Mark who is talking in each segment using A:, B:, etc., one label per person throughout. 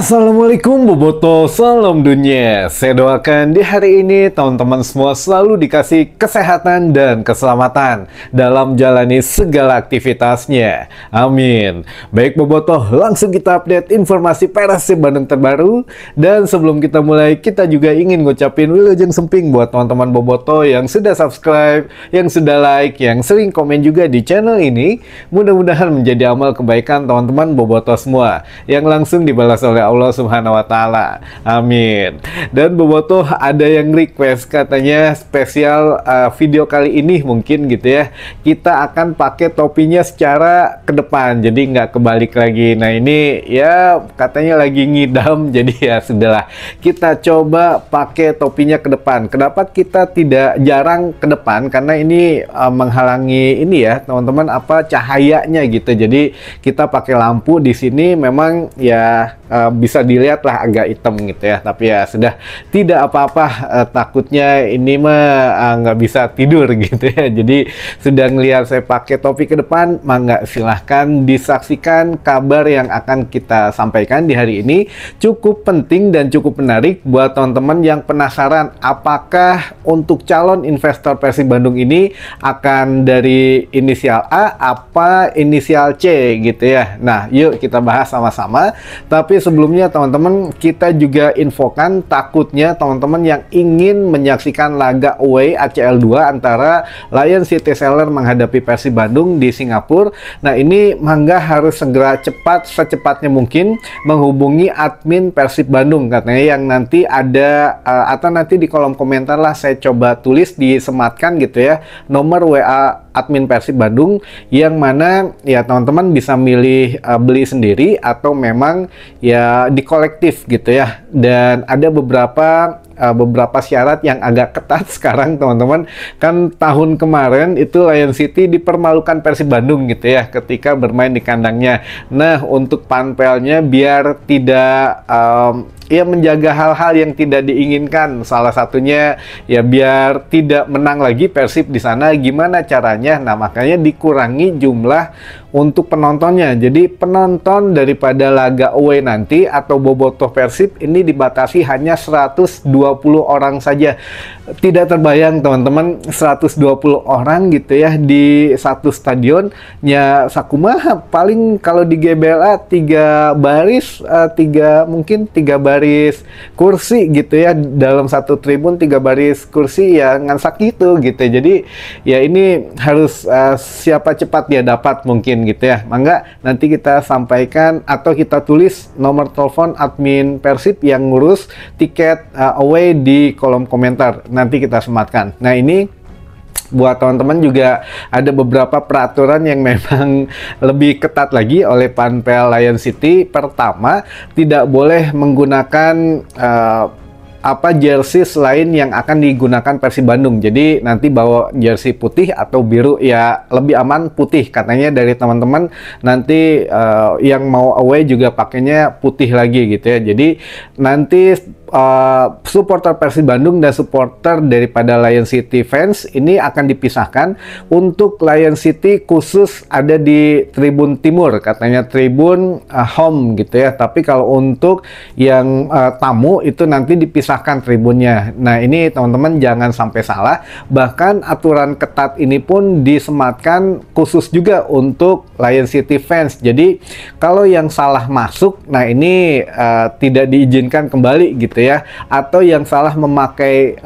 A: Assalamualaikum Boboto, salam dunia. Saya doakan di hari ini teman-teman semua selalu dikasih kesehatan dan keselamatan dalam jalani segala aktivitasnya. Amin. Baik Boboto, langsung kita update informasi Persib Bandung terbaru. Dan sebelum kita mulai, kita juga ingin ngucapin wilujeng semping buat teman-teman Boboto yang sudah subscribe, yang sudah like, yang sering komen juga di channel ini. Mudah-mudahan menjadi amal kebaikan teman-teman Boboto semua yang langsung dibalas oleh Allah Subhanahu wa Ta'ala. Amin. Dan Boboto ada yang request katanya spesial video kali ini mungkin gitu ya, kita akan pakai topinya secara ke depan, jadi nggak kebalik lagi. Nah ini ya katanya lagi ngidam, jadi ya sudahlah, kita coba pakai topinya ke depan. Kenapa kita tidak jarang ke depan? Karena ini menghalangi ini ya teman-teman, apa, cahayanya gitu. Jadi kita pakai lampu di sini, memang ya bisa dilihat lah agak hitam gitu ya, tapi ya sudah, tidak apa-apa. Takutnya ini mah nggak bisa tidur gitu ya, jadi sudah ngelihat saya pakai topi ke depan, mangga silahkan disaksikan kabar yang akan kita sampaikan di hari ini. Cukup penting dan cukup menarik buat teman-teman yang penasaran apakah untuk calon investor Persib Bandung ini akan dari inisial A apa inisial C gitu ya. Nah yuk kita bahas sama-sama. Tapi sebelumnya teman-teman, kita juga infokan, takutnya teman-teman yang ingin menyaksikan laga away ACL 2 antara Lion City Seller menghadapi Persib Bandung di Singapura. Nah ini mangga harus segera secepatnya mungkin menghubungi admin Persib Bandung katanya, yang nanti ada atau nanti di kolom komentar lah saya coba tulis, disematkan gitu ya, nomor WA admin Persib Bandung, yang mana ya teman-teman bisa milih beli sendiri atau memang ya di kolektif gitu ya. Dan ada beberapa syarat yang agak ketat sekarang teman-teman. Kan tahun kemarin itu Lion City dipermalukan Persib Bandung gitu ya ketika bermain di kandangnya. Nah untuk panpelnya biar tidak ya menjaga hal-hal yang tidak diinginkan, salah satunya ya biar tidak menang lagi Persib di sana, gimana caranya? Nah makanya dikurangi jumlah untuk penontonnya. Jadi penonton daripada laga away nanti atau bobotoh Persib ini dibatasi hanya 120 orang saja. Tidak terbayang teman-teman, 120 orang gitu ya di satu stadion. Ya sakumaha paling kalau di GBLA 3 baris, mungkin 3 baris kursi gitu ya, dalam satu tribun 3 baris kursi ya ngansak gitu. Jadi ya ini harus siapa cepat dia dapat mungkin gitu ya. Mangga nanti kita sampaikan atau kita tulis nomor telepon admin Persib yang ngurus tiket away di kolom komentar, nanti kita sematkan. Nah ini buat teman-teman juga ada beberapa peraturan yang memang lebih ketat lagi oleh panpel Lion City. Pertama, tidak boleh menggunakan jersey lain yang akan digunakan Persib Bandung. Jadi nanti bawa jersey putih atau biru, ya lebih aman putih katanya dari teman-teman. Nanti yang mau away juga pakainya putih lagi gitu ya. Jadi nanti supporter Persib Bandung dan supporter daripada Lion City fans ini akan dipisahkan. Untuk Lion City khusus ada di tribun timur, katanya tribun home gitu ya. Tapi kalau untuk yang tamu itu nanti dipisahkan tribunnya. Nah ini teman-teman jangan sampai salah. Bahkan aturan ketat ini pun disematkan khusus juga untuk Lion City fans. Jadi kalau yang salah masuk, nah ini tidak diizinkan kembali gitu ya. Atau yang salah memakai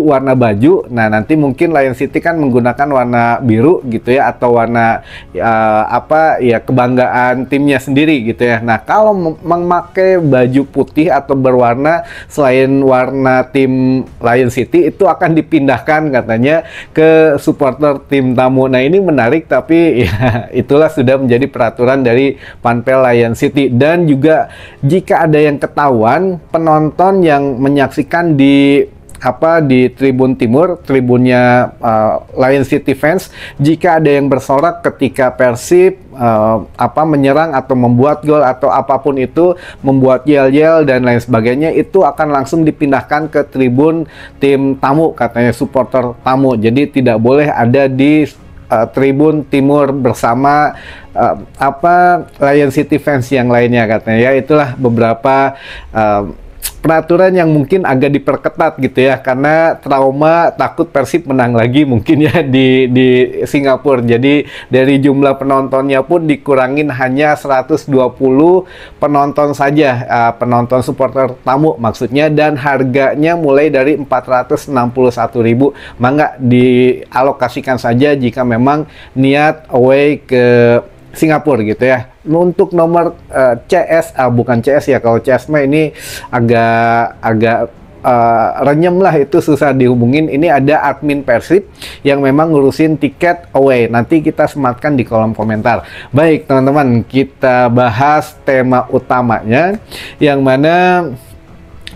A: warna baju, nah nanti mungkin Lion City kan menggunakan warna biru gitu ya, atau warna kebanggaan timnya sendiri gitu ya. Nah kalau memakai baju putih atau berwarna selain warna tim Lion City, itu akan dipindahkan katanya ke supporter tim tamu. Nah ini menarik, tapi ya itulah sudah menjadi peraturan dari panpel Lion City. Dan juga jika ada yang ketahuan penonton yang menyaksikan di tribun timur, tribunnya Lion City fans, jika ada yang bersorak ketika Persib menyerang atau membuat gol atau apapun itu, membuat yel-yel dan lain sebagainya, itu akan langsung dipindahkan ke tribun tim tamu katanya, supporter tamu. Jadi tidak boleh ada di Tribun Timur bersama Lion City fans yang lainnya katanya. Ya itulah beberapa peraturan yang mungkin agak diperketat gitu ya, karena trauma takut Persib menang lagi mungkin ya di Singapura. Jadi dari jumlah penontonnya pun dikurangin hanya 120 penonton saja, penonton supporter tamu maksudnya, dan harganya mulai dari 461.000. Mangga dialokasikan saja jika memang niat away ke Singapura gitu ya. Untuk nomor CS, bukan CS ya, kalau CS mah ini agak renyem lah, itu susah dihubungin. Ini ada admin Persib yang memang ngurusin tiket away. Nanti kita sematkan di kolom komentar. Baik teman-teman, kita bahas tema utamanya, yang mana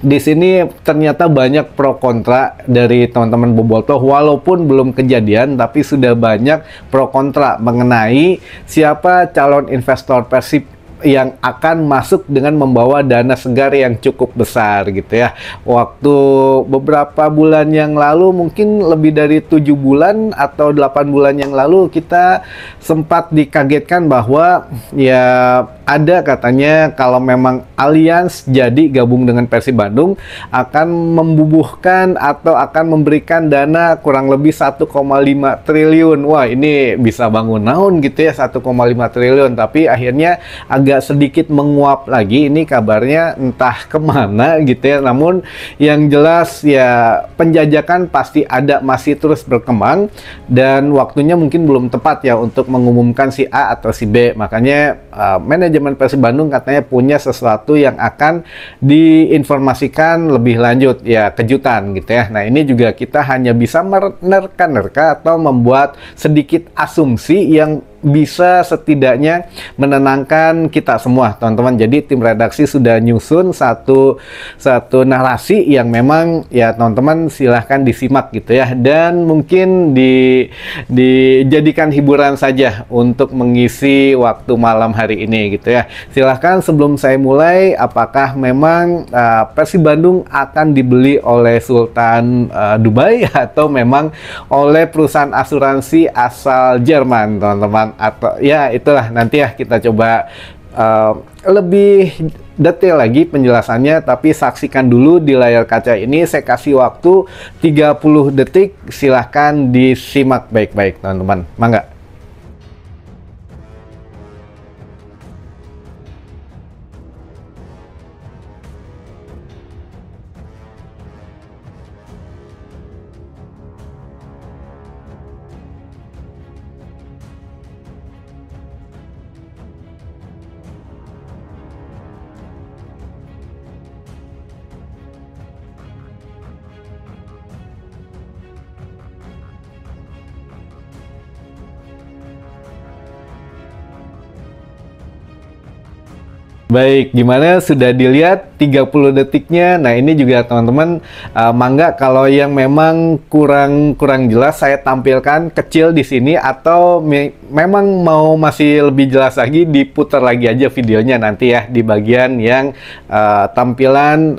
A: di sini ternyata banyak pro kontra dari teman-teman bobotoh, walaupun belum kejadian tapi sudah banyak pro kontra mengenai siapa calon investor Persib yang akan masuk dengan membawa dana segar yang cukup besar gitu ya. Waktu beberapa bulan yang lalu, mungkin lebih dari 7 bulan atau 8 bulan yang lalu, kita sempat dikagetkan bahwa ya ada katanya kalau memang Allianz jadi gabung dengan Persib Bandung akan membubuhkan atau akan memberikan dana kurang lebih 1,5 triliun. Wah, ini bisa bangun naon gitu ya, 1,5 triliun. Tapi akhirnya agak sedikit menguap lagi ini kabarnya, entah kemana gitu ya. Namun yang jelas ya penjajakan pasti ada, masih terus berkembang, dan waktunya mungkin belum tepat ya untuk mengumumkan si A atau si B. Makanya manajemen Persib Bandung katanya punya sesuatu yang akan diinformasikan lebih lanjut, ya kejutan gitu ya. Nah ini juga kita hanya bisa menerka-nerka atau membuat sedikit asumsi yang bisa setidaknya menenangkan kita semua teman-teman. Jadi tim redaksi sudah nyusun satu narasi yang memang ya teman-teman silahkan disimak gitu ya, dan mungkin dijadikan hiburan saja untuk mengisi waktu malam hari ini gitu ya. Silahkan sebelum saya mulai, apakah memang Persib Bandung akan dibeli oleh Sultan Dubai atau memang oleh perusahaan asuransi asal Jerman teman-teman? Atau ya itulah, nanti ya kita coba lebih detail lagi penjelasannya, tapi saksikan dulu di layar kaca ini. Saya kasih waktu 30 detik, silahkan disimak baik-baik teman-teman, mangga. Baik, gimana, sudah dilihat 30 detiknya? Nah ini juga teman-teman, mangga kalau yang memang kurang jelas saya tampilkan kecil di sini, atau memang mau masih lebih jelas lagi, diputar lagi aja videonya nanti ya di bagian yang tampilan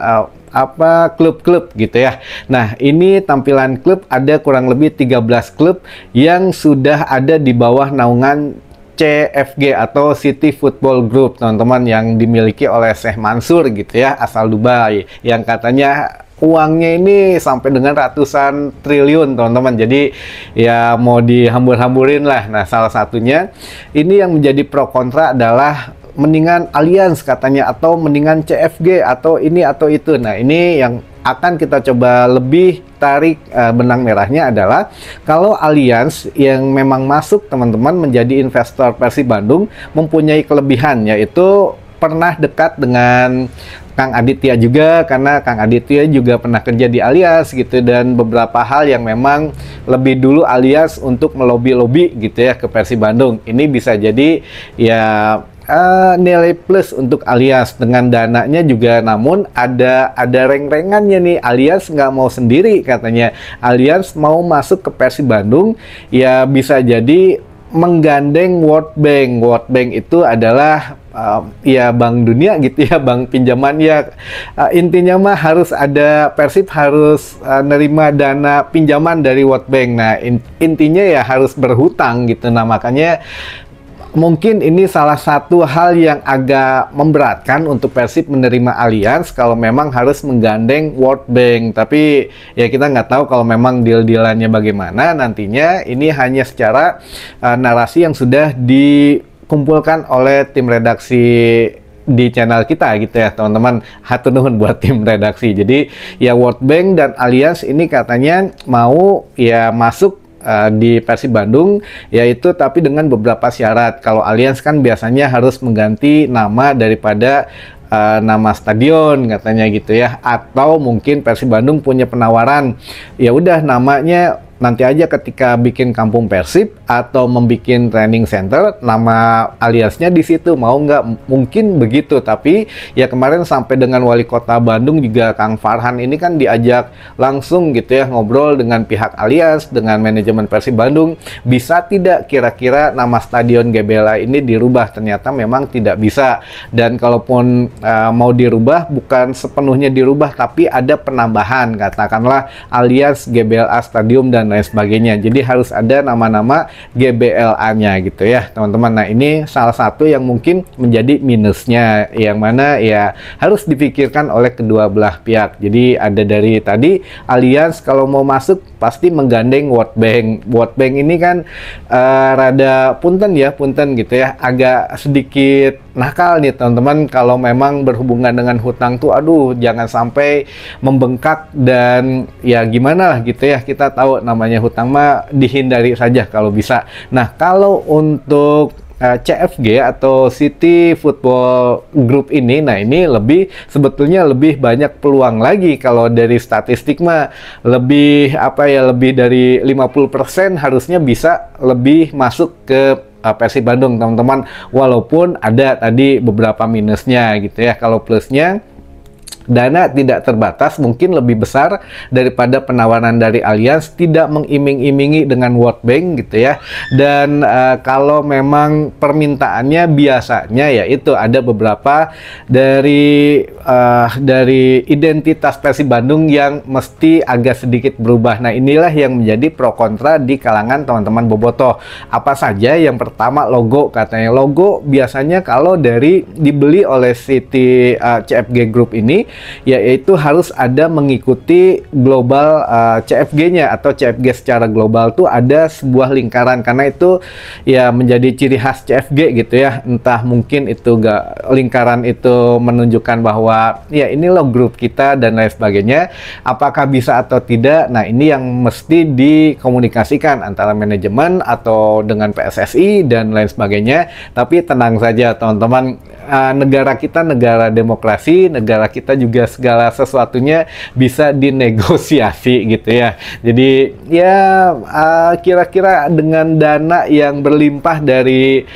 A: klub-klub gitu ya. Nah ini tampilan klub, ada kurang lebih 13 klub yang sudah ada di bawah naungan CFG atau City Football Group teman-teman, yang dimiliki oleh Syekh Mansur gitu ya, asal Dubai, yang katanya uangnya ini sampai dengan ratusan triliun teman-teman. Jadi ya mau dihambur-hamburin lah. Nah salah satunya ini yang menjadi pro kontra adalah mendingan Allianz katanya, atau mendingan CFG, atau ini atau itu. Nah ini yang akan kita coba lebih tarik benang merahnya adalah kalau Allianz yang memang masuk teman-teman menjadi investor Persib Bandung mempunyai kelebihan, yaitu pernah dekat dengan Kang Aditya juga, karena Kang Aditya juga pernah kerja di Allianz gitu, dan beberapa hal yang memang lebih dulu Allianz untuk melobi-lobi gitu ya ke Persib Bandung. Ini bisa jadi ya nilai plus untuk Allianz dengan dananya juga. Namun ada reng-rengannya nih, Allianz nggak mau sendiri katanya. Allianz mau masuk ke Persib Bandung ya bisa jadi menggandeng World Bank. World Bank itu adalah ya Bank Dunia gitu ya, bank pinjaman ya. Intinya mah harus ada, Persib harus nerima dana pinjaman dari World Bank. Nah, intinya ya harus berhutang gitu. Nah, makanya mungkin ini salah satu hal yang agak memberatkan untuk Persib menerima Allianz kalau memang harus menggandeng World Bank. Tapi ya kita nggak tahu kalau memang deal-dealannya bagaimana nantinya. Ini hanya secara narasi yang sudah dikumpulkan oleh tim redaksi di channel kita gitu ya teman-teman. Hatur nuhun buat tim redaksi. Jadi ya World Bank dan Allianz ini katanya mau ya masuk di Persib Bandung, yaitu tapi dengan beberapa syarat. Kalau Allianz kan biasanya harus mengganti nama daripada nama stadion katanya gitu ya, atau mungkin Persib Bandung punya penawaran, ya udah namanya nanti aja ketika bikin kampung Persib atau membuat training center, nama Allianznya di situ, mau nggak? Mungkin begitu. Tapi ya kemarin sampai dengan wali kota Bandung juga Kang Farhan ini kan diajak langsung gitu ya ngobrol dengan pihak Allianz, dengan manajemen Persib Bandung, bisa tidak kira-kira nama stadion GBLA ini dirubah? Ternyata memang tidak bisa, dan kalaupun mau dirubah bukan sepenuhnya dirubah, tapi ada penambahan, katakanlah Allianz GBLA Stadium dan lain sebagainya. Jadi harus ada nama-nama GBLA-nya gitu ya teman-teman. Nah, ini salah satu yang mungkin menjadi minusnya, yang mana ya harus dipikirkan oleh kedua belah pihak. Jadi ada dari tadi Allianz kalau mau masuk pasti menggandeng World Bank. World Bank ini kan rada punten gitu ya, agak sedikit nakal nih teman-teman kalau memang berhubungan dengan hutang tuh, aduh jangan sampai membengkak dan ya gimana lah gitu ya. Kita tahu namanya hutang mah dihindari saja kalau bisa. Nah, kalau untuk CFG atau City Football Group ini, nah ini sebetulnya lebih banyak peluang lagi. Kalau dari statistik mah lebih lebih dari 50% harusnya bisa lebih masuk ke Persib Bandung teman-teman, walaupun ada tadi beberapa minusnya gitu ya. Kalau plusnya, dana tidak terbatas mungkin lebih besar daripada penawaran dari Allianz, tidak mengiming-imingi dengan World Bank gitu ya. Dan kalau memang permintaannya biasanya ya itu ada beberapa dari identitas Persib Bandung yang mesti agak sedikit berubah. Nah, inilah yang menjadi pro kontra di kalangan teman-teman bobotoh. Apa saja? Yang pertama, logo. Katanya logo biasanya kalau dibeli oleh City CFG Group ini, yaitu harus ada mengikuti global CFG-nya, atau CFG secara global tuh ada sebuah lingkaran, karena itu ya menjadi ciri khas CFG gitu ya. Entah mungkin itu lingkaran itu menunjukkan bahwa ya ini loh grup kita dan lain sebagainya. Apakah bisa atau tidak? Nah, ini yang mesti dikomunikasikan antara manajemen atau dengan PSSI dan lain sebagainya. Tapi tenang saja teman-teman, negara kita negara demokrasi, negara kita juga segala sesuatunya bisa dinegosiasi gitu ya. Jadi ya kira-kira dengan dana yang berlimpah dari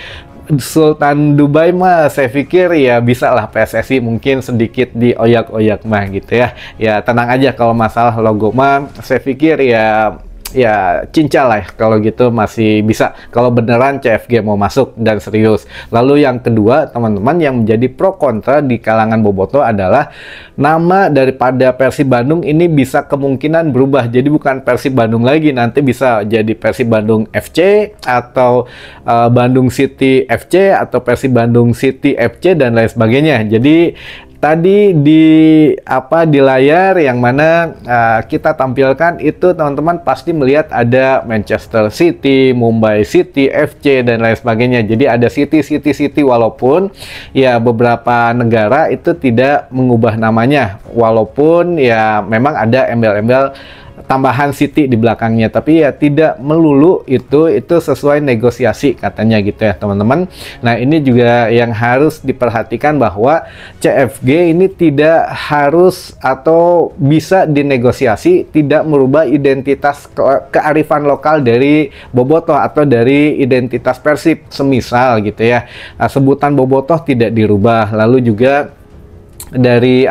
A: Sultan Dubai mah saya pikir ya bisa lah PSSI mungkin sedikit dioyak-oyak mah gitu ya. Ya tenang aja, kalau masalah logo mah saya pikir ya cincang lah kalau gitu masih bisa, kalau beneran CFG mau masuk dan serius. Lalu yang kedua teman-teman, yang menjadi pro kontra di kalangan bobotoh adalah nama daripada Persib Bandung ini bisa kemungkinan berubah. Jadi bukan Persib Bandung lagi, nanti bisa jadi Persib Bandung FC atau Bandung City FC atau Persib Bandung City FC dan lain sebagainya. Jadi tadi di layar yang mana kita tampilkan itu teman-teman pasti melihat ada Manchester City, Mumbai City FC dan lain sebagainya. Jadi ada City walaupun ya beberapa negara itu tidak mengubah namanya, walaupun ya memang ada embel-embel tambahan City di belakangnya, tapi ya tidak melulu itu sesuai negosiasi katanya gitu ya teman-teman. Nah, ini juga yang harus diperhatikan bahwa CFG ini tidak harus atau bisa dinegosiasi, tidak merubah identitas kearifan lokal dari bobotoh atau dari identitas Persib. Semisal gitu ya, sebutan bobotoh tidak dirubah, lalu juga dari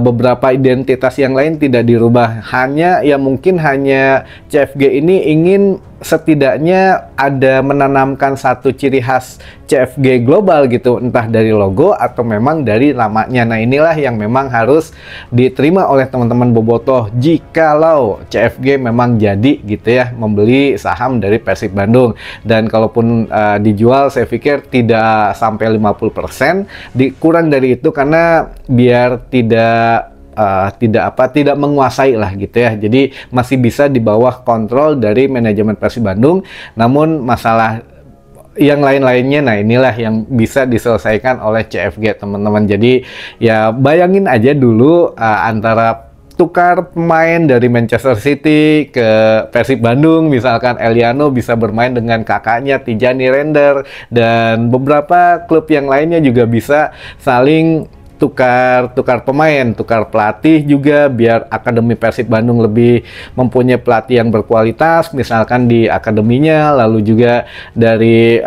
A: beberapa identitas yang lain tidak dirubah. Hanya ya mungkin hanya CFG ini ingin setidaknya ada menanamkan satu ciri khas CFG global gitu, entah dari logo atau memang dari namanya. Nah, inilah yang memang harus diterima oleh teman-teman bobotoh jikalau CFG memang jadi gitu ya membeli saham dari Persib Bandung. Dan kalaupun dijual, saya pikir tidak sampai 50%, kurang dari itu, karena biar tidak menguasai lah gitu ya. Jadi masih bisa di bawah kontrol dari manajemen Persib Bandung. Namun masalah yang lain-lainnya, nah inilah yang bisa diselesaikan oleh CFG teman-teman. Jadi ya bayangin aja dulu antara tukar pemain dari Manchester City ke Persib Bandung, misalkan Eliano bisa bermain dengan kakaknya Tijani Render, dan beberapa klub yang lainnya juga bisa saling tukar pemain, tukar pelatih juga, biar Akademi Persib Bandung lebih mempunyai pelatih yang berkualitas, misalkan di akademinya, lalu juga dari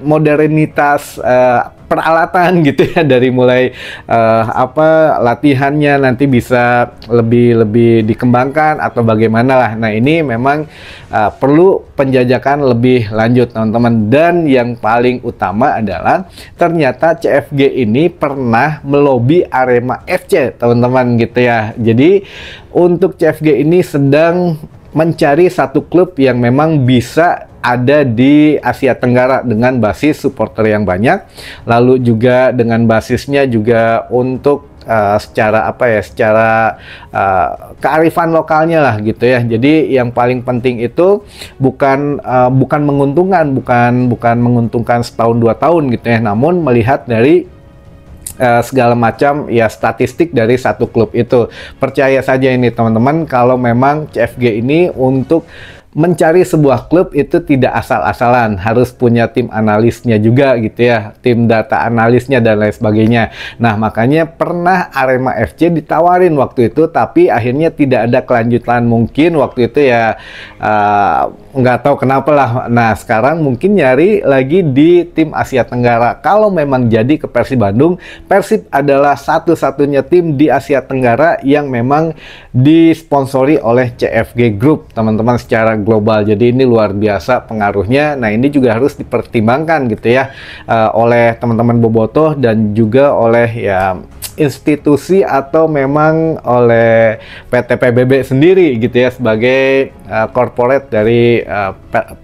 A: modernitas peralatan gitu ya, dari mulai latihannya nanti bisa lebih dikembangkan atau bagaimana lah. Nah, ini memang perlu penjajakan lebih lanjut teman-teman. Dan yang paling utama adalah ternyata CFG ini pernah melobi Arema FC teman-teman gitu ya. Jadi untuk CFG ini sedang mencari satu klub yang memang bisa ada di Asia Tenggara dengan basis supporter yang banyak, lalu juga dengan basisnya juga untuk secara kearifan lokalnya lah gitu ya. Jadi yang paling penting itu bukan menguntungkan setahun 2 tahun gitu ya, namun melihat dari segala macam ya statistik dari satu klub itu. Percaya saja ini teman-teman, kalau memang CFG ini untuk mencari sebuah klub itu tidak asal-asalan, harus punya tim analisnya juga gitu ya, tim data analisnya dan lain sebagainya. Nah, makanya pernah Arema FC ditawarin waktu itu, tapi akhirnya tidak ada kelanjutan. Mungkin waktu itu ya nggak tahu kenapa lah. Nah, sekarang mungkin nyari lagi di tim Asia Tenggara. Kalau memang jadi ke Persib Bandung, Persib adalah satu-satunya tim di Asia Tenggara yang memang disponsori oleh CFG Group teman-teman secara global. Jadi ini luar biasa pengaruhnya. Nah, ini juga harus dipertimbangkan gitu ya oleh teman-teman bobotoh dan juga oleh ya institusi atau memang oleh PT PBB sendiri gitu ya, sebagai corporate dari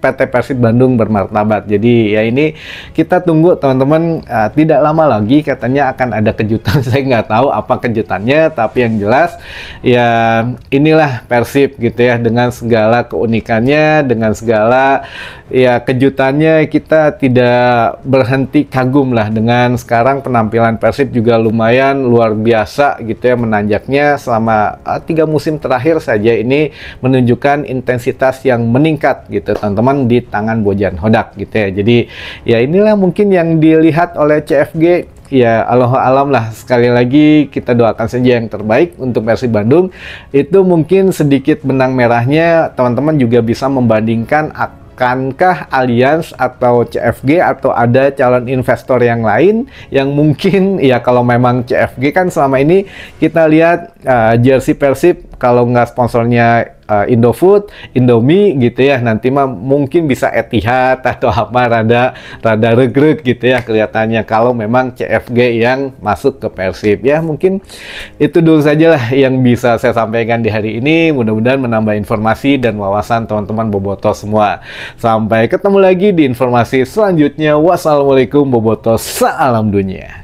A: PT Persib Bandung bermartabat. Jadi ya ini kita tunggu teman-teman, tidak lama lagi katanya akan ada kejutan. Saya nggak tahu apa kejutannya, tapi yang jelas ya inilah Persib gitu ya, dengan segala keunikannya, dengan segala ya kejutannya. Kita tidak berhenti kagum lah dengan sekarang penampilan Persib juga lumayan luar biasa gitu ya, menanjaknya selama 3 musim terakhir saja ini menunjukkan intensitas yang meningkat gitu teman-teman di tangan Bojan Hodak gitu ya. Jadi ya inilah mungkin yang dilihat oleh CFG. Ya Allahu alam lah, sekali lagi kita doakan saja yang terbaik untuk Persib Bandung. Itu mungkin sedikit benang merahnya, teman-teman juga bisa membandingkan akankah Allianz atau CFG atau ada calon investor yang lain yang mungkin ya, kalau memang CFG kan selama ini kita lihat jersey Persib kalau nggak sponsornya Indofood, Indomie gitu ya, nanti mah mungkin bisa Etihad atau apa, rada regreg gitu ya kelihatannya kalau memang CFG yang masuk ke Persib. Ya mungkin itu dulu saja lah yang bisa saya sampaikan di hari ini, mudah-mudahan menambah informasi dan wawasan teman-teman bobotoh semua. Sampai ketemu lagi di informasi selanjutnya. Wassalamualaikum bobotoh, salam dunia.